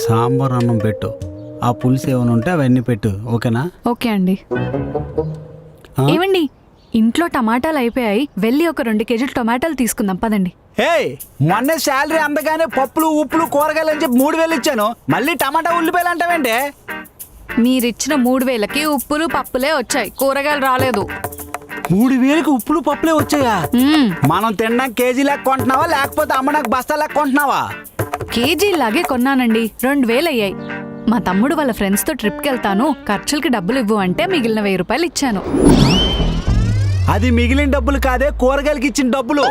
సాంబార్ అన్నం పెట్టు, ఆ పులుసు ఏమైనా ఉంటే అవన్నీ పెట్టు, ఓకేనా? ఓకే అండి. ఏమండి, ఇంట్లో టమాటాలు అయిపోయాయి, వెళ్ళి ఒక 2 కేజీలు టమాటాలు తీసుకుందాం పదండి. మొన్న శాలరీ అందగానే పప్పులు ఉప్పులు కూరగాయలు అని చెప్పి 3000 ఇచ్చాను, మళ్ళీ టమాటా ఉల్లిపాయలు అంటావేంటి? మీరిచ్చిన 3000కి ఉప్పులు పప్పులే వచ్చాయి, కూరగాయలు రాలేదు. 3000కి ఉప్పులు పప్పులే వచ్చాయా? మనం తినడానికి కేజీ లెక్క కొంటున్నావా లేకపోతే అమ్మడానికి బస్తా లెక్క కొంటున్నావా? కేజీలాగే కొన్నానండి, 2000 అయ్యాయి. మా తమ్ముడు వాళ్ళ ఫ్రెండ్స్తో ట్రిప్కి వెళ్తాను, ఖర్చులకి డబ్బులు ఇవ్వు అంటే మిగిలిన 1000 రూపాయలు ఇచ్చాను. అది మిగిలిన డబ్బులు కాదే, కూరగాయలకి ఇచ్చిన డబ్బులు.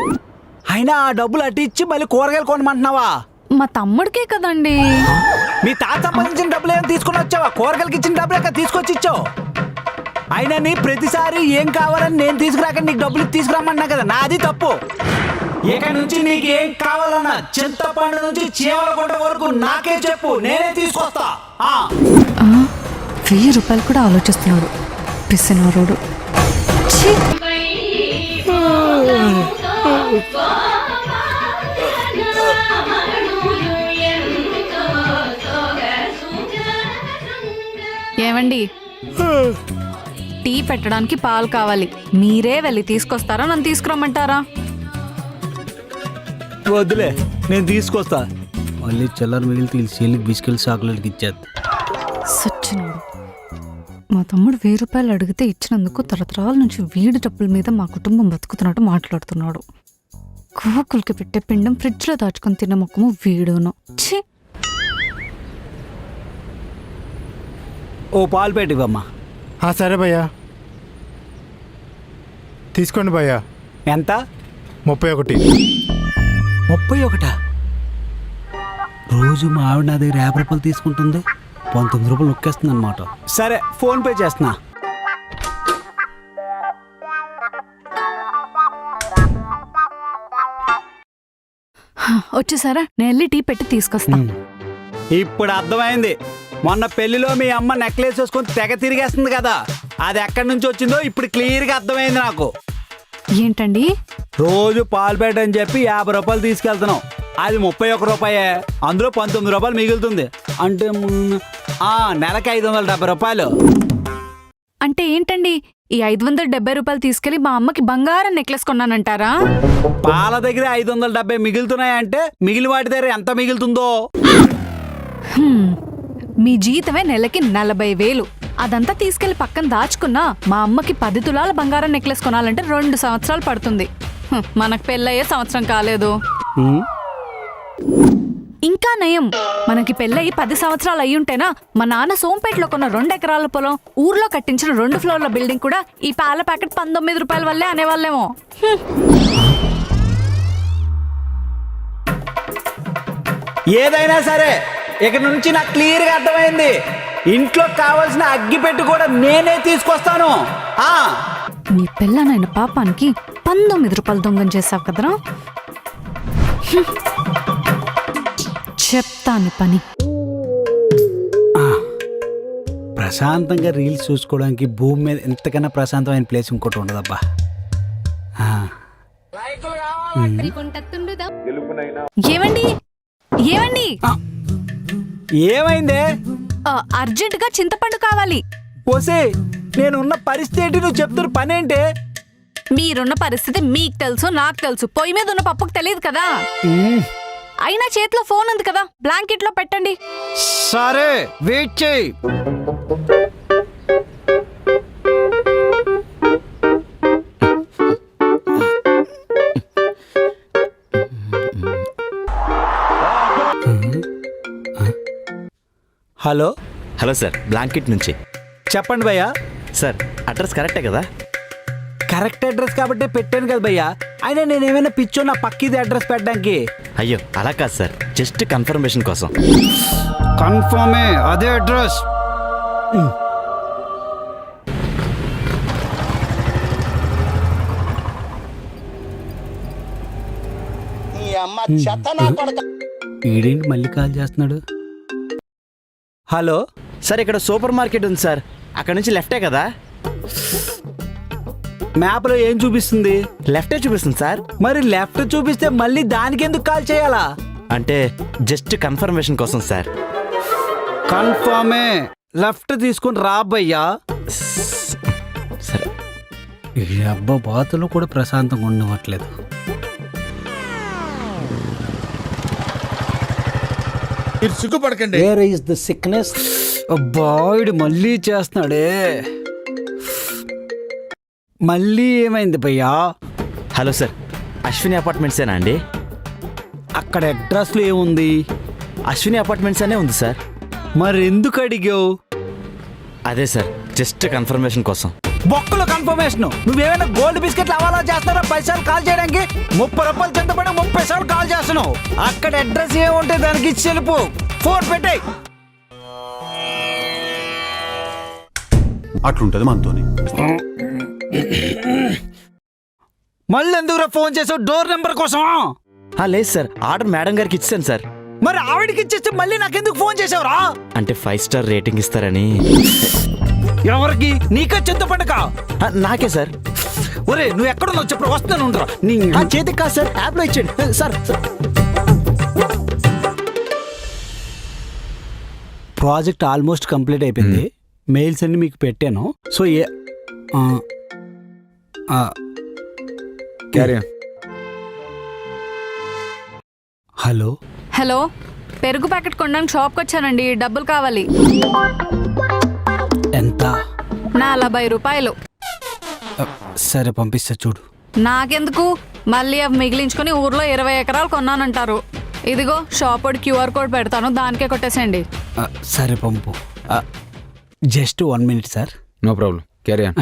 అయినా ఆ డబ్బులు అటు ఇచ్చి మళ్ళీ కూరగాయలు కొనమంటున్నావా? మా తమ్ముడికే కదండి. మీ తాత సంపాదించిన డబ్బులు ఏమైనా తీసుకుని వచ్చావా? కూరగాయలకి ఇచ్చిన డబ్బులు ఎక్కడ తీసుకొచ్చి ఇచ్చావు? అయినా నీ ప్రతిసారి ఏం కావాలని నేను తీసుకురాక నీకు డబ్బులు తీసుకురమ్మన్నా కదా, నాది తప్పు. ఇక నుంచి నీకు ఏం కావాలన్నా చింతపండు నుంచి చీమలగుంట వరకు నాకే చెప్పు, నేనే తీసుకొస్తా. 1000 రూపాయలు కూడా ఆలోచిస్తున్నాడు పిసినారోడు. ఏమండి, టీ పెట్టడానికి పాలు కావాలి, మీరే వెళ్ళి తీసుకొస్తారా నన్ను తీసుకురమ్మంటారా? వద్దులే, నేను తీసుకొస్తా. మళ్ళీ చిల్లర మిగిలి తీసి బిస్కెట్ చాక్లెట్కి ఇచ్చేది. సచ్చినోడు. మా తమ్ముడు 1000 రూపాయలు అడిగితే ఇచ్చినందుకు తరతరాల నుంచి వీడి డబ్బుల మీద మా కుటుంబం బతుకుతున్నట్టు మాట్లాడుతున్నాడు. కోకులకి పెట్టే పిండం ఫ్రిడ్జ్లో దాచుకొని తిన్న మొక్కము వీడును. ఛీ! ఓ పాలు పెట్టివమ్మా. సరే భయ్యా, తీసుకోండి భయ్యా. ఎంత? 31. 31? రోజు మా ఆవిడ నా దగ్గర 50 రూపాయలు తీసుకుంటుంది, 19 రూపాయలు నొక్కేస్తుంది అనమాట. సరే, ఫోన్ పే చేస్తున్నా. వచ్చేసారా, నేను వెళ్ళి టీ పెట్టి తీసుకొస్తా. ఇప్పుడు అర్థమైంది, మొన్న పెళ్లిలో మీ అమ్మ నెక్లెస్ వేసుకొని తెగ తిరిగేస్తుంది కదా, అది ఎక్కడి నుంచి వచ్చిందో ఇప్పుడు క్లియర్గా అర్థమైంది నాకు. ఏంటండి? రోజు పాలు పెట్టని చెప్పి 50 రూపాయలు తీసుకెళ్తున్నావు, అది 31 రూపాయే, అందులో 19 రూపాయలు మిగులుతుంది. అంటే నెలకి 570 రూపాయలు. అంటే ఏంటండి, ఈ 570 రూపాయలు తీసుకెళ్లి మా అమ్మకి బంగారం నెక్లెస్ కొన్నానంటారా? పాల దగ్గర 570 మిగులుతున్నాయంటే మిగిలిన వాటి దగ్గర ఎంత మిగులుతుందో. మీ జీతమే నెలకి 40,000, అదంతా తీసుకెళ్లి పక్కన దాచుకున్నా మా అమ్మకి 10 తులాల బంగారం నెక్లెస్ కొనాలంటే 2 సంవత్సరాలు పడుతుంది. మనకు పెళ్ళయ్యే సంవత్సరం కాలేదు. ఇంకా నయం, మనకి పెళ్ళయి 10 సంవత్సరాలు అయ్యుంటేనా మా నాన్న సోంపేటలో కొన్న 2 ఎకరాల పొలం, ఊర్లో కట్టించిన 2 ఫ్లోర్ల బిల్డింగ్ కూడా ఈ పాల ప్యాకెట్ 19 రూపాయల వల్లే అనేవాళ్ళేమో. ఏదైనా సరే ఇక నుంచి నాకు క్లియర్గా అర్థమైంది, ఇంట్లో కావాల్సిన అగ్గిపెట్టు కూడా నేనే తీసుకొస్తాను. నీ పిల్లనైన పాపానికి 19 రూపాయలు దొంగం చేసావు కదరా, చెప్తాను పని. ప్రశాంతంగా రీల్స్ చూసుకోవడానికి భూమి మీద ఎంతకన్నా ప్రశాంతమైన ప్లేస్ ఇంకోటి ఉండదబ్బా. ఏమండి ఏమండి, ఏమైందే? అర్జెంట్ గా చింతపండు కావాలి. పోసే, నేనున్న పరిస్థితి ఏంటి, నువ్వు చెప్తున్న పనేంటి? మీరున్న పరిస్థితి మీకు తెలుసు, నాకు తెలుసు, పొయ్యి మీద ఉన్న పప్పుకు తెలియదు కదా. అయినా చేతిలో ఫోన్ ఉంది కదా, బ్లాంకెట్ లో పెట్టండి. సరే, వెయిట్ చేయి. హలో హలో సార్, బ్లాంకెట్ నుంచి. చెప్పండి భయ్యా. సార్, అడ్రస్ కరెక్టే కదా? కరెక్ట్ అడ్రస్ కాబట్టి పెట్టాను కదా భయ్యా, అయినా నేనేమైనా పిచ్చో నా పక్కిది అడ్రస్ పెట్టడానికి? అయ్యో అలా కాదు సార్, జస్ట్ కన్ఫర్మేషన్ కోసం. కన్ఫర్మే, అదే అడ్రస్. ఈడేంటి మళ్ళీ కాల్ చేస్తున్నాడు? హలో సార్, ఇక్కడ సూపర్ మార్కెట్ ఉంది సార్, అక్కడ నుంచి లెఫ్టే కదా? మ్యాప్లో ఏం చూపిస్తుంది? లెఫ్టే చూపిస్తుంది సార్. మరి లెఫ్ట్ చూపిస్తే మళ్ళీ దానికి ఎందుకు కాల్ చేయాలా? అంటే జస్ట్ కన్ఫర్మేషన్ కోసం సార్. కన్ఫర్మే లెఫ్ట్ తీసుకుని రాబయ్యా. సరే. ఈ అబ్బా బాతులు కూడా ప్రశాంతంగా ఉండవట్లేదు. మీరు సిగ్గుపడకండి. Where is the sickness? అబ్బా ఇడు మళ్ళీ చేస్తున్నాడే. మళ్ళీ ఏమైంది భయ్యా? హలో సార్, అశ్విని అపార్ట్మెంట్సేనా అండి? అక్కడ అడ్రస్లో ఏముంది? అశ్విని అపార్ట్మెంట్స్ అనే ఉంది సార్. మరి ఎందుకు అడిగావు? అదే సార్, జస్ట్ కన్ఫర్మేషన్ కోసం. బొక్కలు కన్ఫర్మేషన్. నువ్వేమైనా గోల్డ్ బిస్కెట్లు అవాలా చేస్తారా 10 సార్లు కాల్ చేయడానికి? 30 రూపాయలు చింతపడి 30 సార్లు కాల్ చేస్తున్నావు. అక్కడ అడ్రస్ ఏముంటే దానికి ఇచ్చి వెళ్ళిపో. ఫోన్ పెట్టేయ్. అట్లుంటది మనతోని. మళ్ళీ ఎందుకురా ఫోన్ చేసావు? డోర్ నెంబర్ కోసమా? లేదు సార్, ఆర్డర్ మేడం గారికి ఇచ్చాను సార్. మరి ఆవిడకి ఇచ్చేస్తే మళ్ళీ నాకెందుకు ఫోన్ చేసావురా? అంటే 5 స్టార్ రేటింగ్ ఇస్తారని. ఎవరికి? నీకే చింతపండుక? నాకే సార్. ఒరే నువ్వు ఎక్కడున్నావు చెప్పు, వస్తాను ఉండరా. నీ చేతికి కాదు సార్, యాప్లో ఇచ్చేయండి సార్. ప్రాజెక్ట్ ఆల్మోస్ట్ కంప్లీట్ అయిపోయింది. మెయిల్స్ అన్ని మీకు పెట్టాను. సో హలో హలో, పెరుగు ప్యాకెట్ కొనడానికి షాప్కి వచ్చానండి. డబ్బులు కావాలి. ఎంత? 40 రూపాయలు. సరే పంపిస్తా చూడు. నాకెందుకు? మళ్ళీ అవి మిగిలించుకొని ఊర్లో 20 ఎకరాలు కొన్నానంటారు. ఇదిగో షాప్ QR కోడ్ పెడతాను, దానికే కొట్టేసేయండి. సరే పంపు. Just 1 minute sir. No problem, carry on.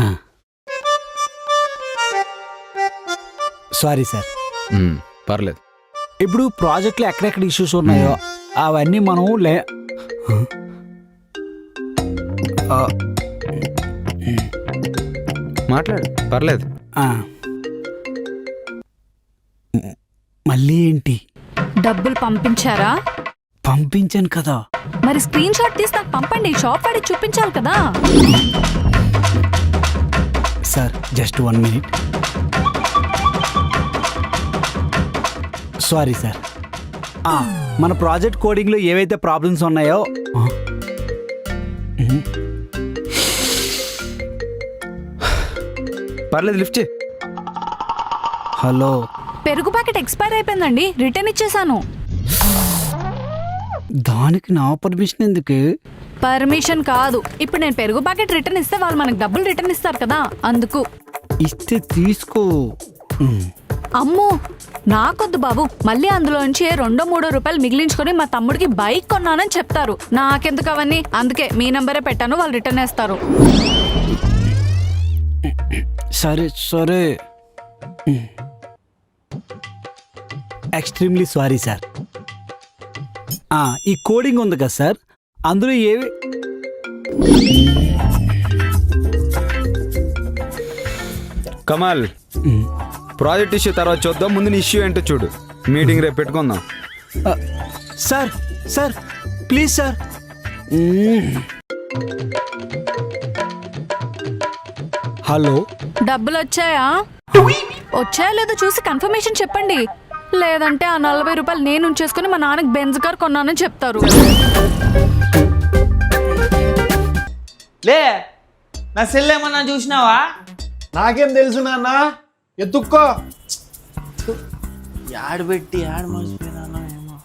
Sorry sir. పర్లేదు. ఇప్పుడు ప్రాజెక్ట్లో ఎక్కడెక్కడ ఇష్యూస్ ఉన్నాయో అవన్నీ మనం మాట్లాడు, పర్లేదు. మళ్ళీ ఏంటి? డబ్బులు పంపించారా? పంపించాను కదా. మరి స్క్రీన్ షాట్ తీసి నాకు పంపండి. షాప్ వాడికి చూపించాలి కదా. Sir just 1 minute. Sorry sir. మన ప్రాజెక్ట్ కోడింగ్లో ఏవైతే ప్రాబ్లమ్స్ ఉన్నాయో పర్లేదు, లిఫ్ట్ చే. హలో, పెరుగు ప్యాకెట్ ఎక్స్పైర్ అయిపోయిందండి, రిటర్న్ ఇచ్చేసాను. దానికి నా పర్మిషన్ ఎందుకు? పర్మిషన్ కాదు, ఇప్పుడు నేను పెరుగు ప్యాకెట్ రిటర్న్ ఇస్తే వాళ్ళు మనకు డబ్బులు రిటర్న్ ఇస్తారు కదా, అందుకు. ఇస్తే తీసుకో. అమ్మో నాకొద్దు బాబు. మళ్ళీ అందులోంచి 2-3 రూపాయలు మిగిలించుకొని మా తమ్ముడికి బైక్ కొన్నానని చెప్తారు. నాకెందుకు అవన్నీ? అందుకే మీ నంబరే పెట్టాను, వాళ్ళు రిటర్న్ వేస్తారు. సరే సరే. Extremely sorry sir. ఈ కోడింగ్ ఉంది కదా సార్, అందులో ఏవి కమాల్, ప్రాజెక్ట్ ఇష్యూ తర్వాత చూద్దాం, ముందు నీ ఇష్యూ ఏంటో చూడు. మీటింగ్ రేపు పెట్టుకుందాం. Sir. Sir please sir. Hello, డబ్బులు వచ్చాయా? వచ్చాయా లేదో చూసి కన్ఫర్మేషన్ చెప్పండి. లేదంటే ఆ 40 రూపాయలు నేను ఉంచేసుకుని మా నాన్నకి బెంజ్ కార్ కొన్నానని చెప్తారు. లే, నా సెల్ ఏమన్నా చూసినావా? నాకేం తెలుసు నాన్న, ఎత్తుక్కో. యాడ్ పెట్టి యాడ్ మర్చిపోయినా ఏమో.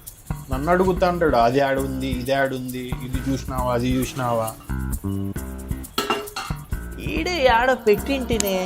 నన్ను అడుగుతా అంటాడు, అది యాడ్ ఉంది, ఇది యాడ్ ఉంది, ఇది చూసినావా, అది చూసినావా. ఈడే యాడ పెట్టింటినే.